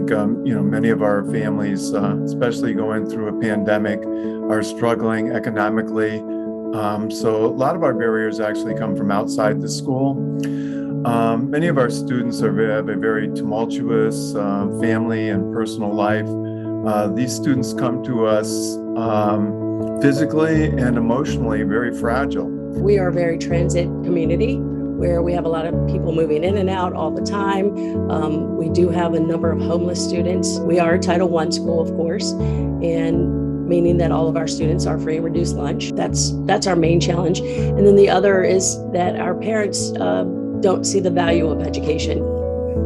many of our families, especially going through a pandemic, are struggling economically. So a lot of our barriers actually come from outside the school. Many of our students have a very tumultuous family and personal life. These students come to us physically and emotionally very fragile. We are a very transit community where we have a lot of people moving in and out all the time. We do have a number of homeless students. We are a Title I school, of course, and meaning that all of our students are free and reduced lunch. That's our main challenge. And then the other is that our parents don't see the value of education.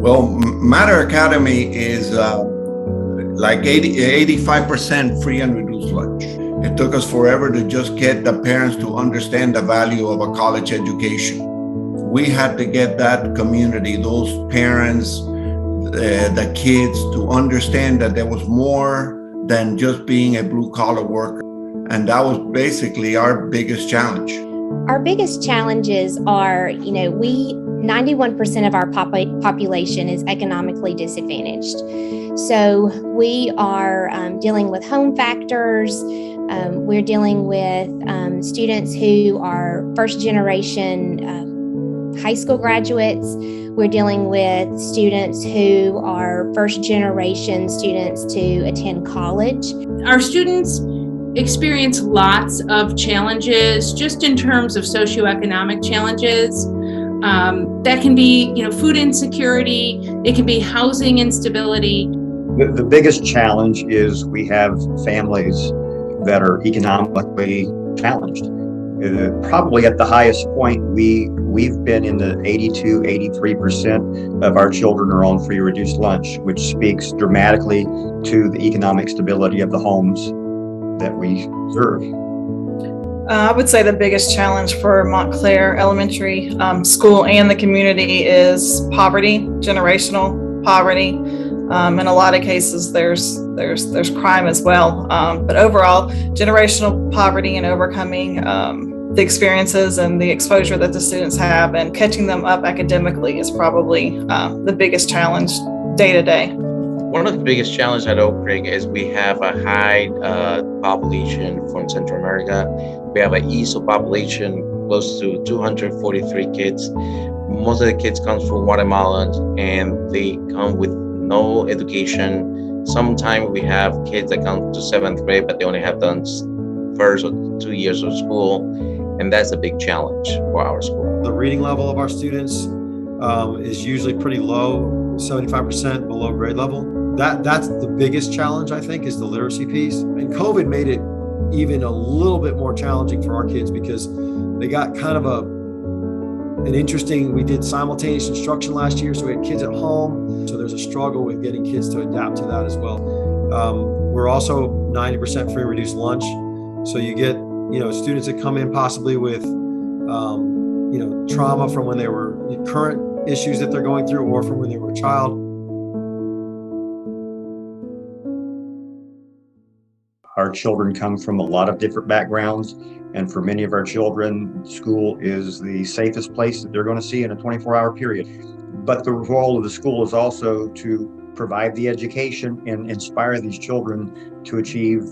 Well, Matter Academy is like 85% free and reduced lunch. It took us forever to just get the parents to understand the value of a college education. We had to get that community, those parents, the kids, to understand that there was more than just being a blue-collar worker. And that was basically our biggest challenge. Our biggest challenges are, 91% of our population is economically disadvantaged. So we are dealing with home factors. We're dealing with students who are first generation high school graduates. We're dealing with students who are first generation students to attend college. Our students experience lots of challenges just in terms of socioeconomic challenges. That can be, food insecurity. It can be housing instability. The biggest challenge is we have families that are economically challenged. Probably at the highest point, we've been in the 82-83% of our children are on free reduced lunch, which speaks dramatically to the economic stability of the homes that we serve. I would say the biggest challenge for Montclair Elementary School and the community is poverty, generational poverty. In a lot of cases, there's crime as well. But overall, generational poverty and overcoming the experiences and the exposure that the students have and catching them up academically is probably the biggest challenge day to day. One of the biggest challenges at Oak Creek is we have a high population from Central America. We have an ESOL population close to 243 kids. Most of the kids come from Guatemala and they come with no education. Sometimes we have kids that come to 7th grade, but they only have done first or 2 years of school. And that's a big challenge for our school. The reading level of our students is usually pretty low, 75% below grade level. That's the biggest challenge, I think, is the literacy piece. And COVID made it even a little bit more challenging for our kids because they got kind of an interesting, we did simultaneous instruction last year, so we had kids at home. So there's a struggle with getting kids to adapt to that as well. We're also 90% free reduced lunch. So you get, students that come in possibly with, trauma from when they were current issues that they're going through or from when they were a child. Our children come from a lot of different backgrounds, and for many of our children, school is the safest place that they're going to see in a 24-hour period. But the role of the school is also to provide the education and inspire these children to achieve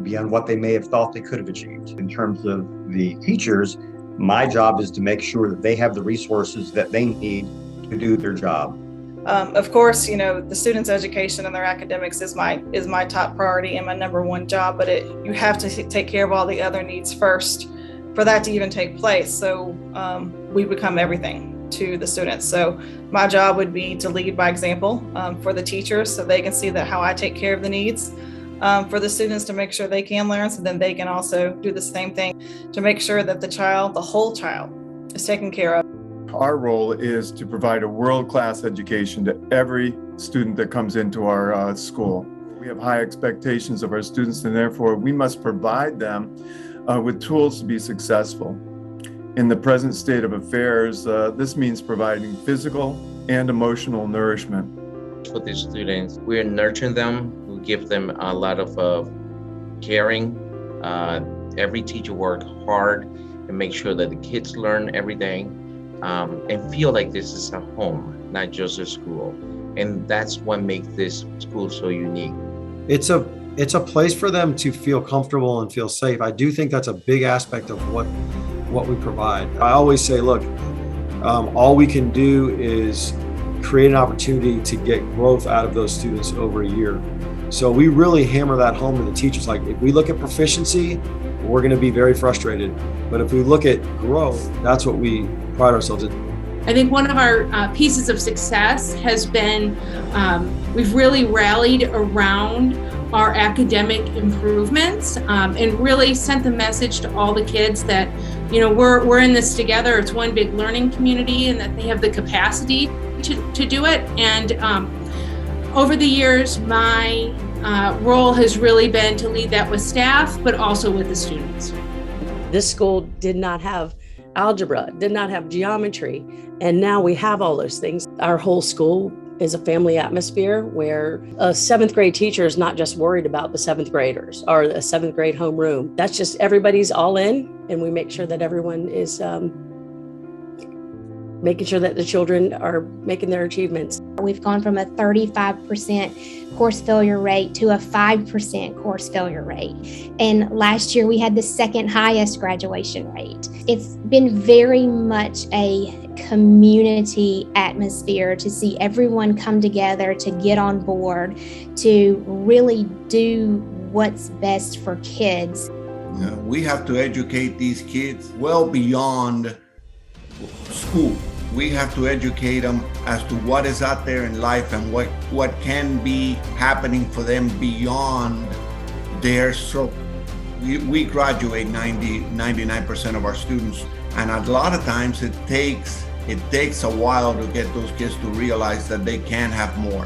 beyond what they may have thought they could have achieved. In terms of the teachers, my job is to make sure that they have the resources that they need to do their job. Of course, the students' education and their academics is my top priority and my number one job, but you have to take care of all the other needs first for that to even take place. So we become everything to the students. So my job would be to lead by example for the teachers so they can see that how I take care of the needs. For the students to make sure they can learn, so then they can also do the same thing to make sure that the whole child is taken care of. Our role is to provide a world-class education to every student that comes into our school. We have high expectations of our students, and therefore we must provide them with tools to be successful. In the present state of affairs, this means providing physical and emotional nourishment. For these students, we're nurturing them. We give them a lot of caring. Every teacher works hard and make sure that the kids learn every day and feel like this is a home, not just a school. And that's what makes this school so unique. It's a place for them to feel comfortable and feel safe. I do think that's a big aspect of what we provide. I always say, look, all we can do is create an opportunity to get growth out of those students over a year. So we really hammer that home to the teachers. Like, if we look at proficiency, we're going to be very frustrated. But if we look at growth, that's what we pride ourselves in. I think one of our pieces of success has been we've really rallied around our academic improvements and really sent the message to all the kids that, you know, we're in this together. It's one big learning community, and that they have the capacity to do it. And over the years, my role has really been to lead that with staff, but also with the students. This school did not have algebra, did not have geometry, and now we have all those things. Our whole school is a family atmosphere where a 7th grade teacher is not just worried about the 7th graders or a 7th grade homeroom. That's just, everybody's all in, and we make sure that everyone is making sure that the children are making their achievements. We've gone from a 35% course failure rate to a 5% course failure rate. And last year we had the second highest graduation rate. It's been very much a community atmosphere to see everyone come together, to get on board, to really do what's best for kids. We have to educate these kids well beyond school. We have to educate them as to what is out there in life and what can be happening for them beyond their circle. We graduate 99% of our students, and a lot of times it takes a while to get those kids to realize that they can have more.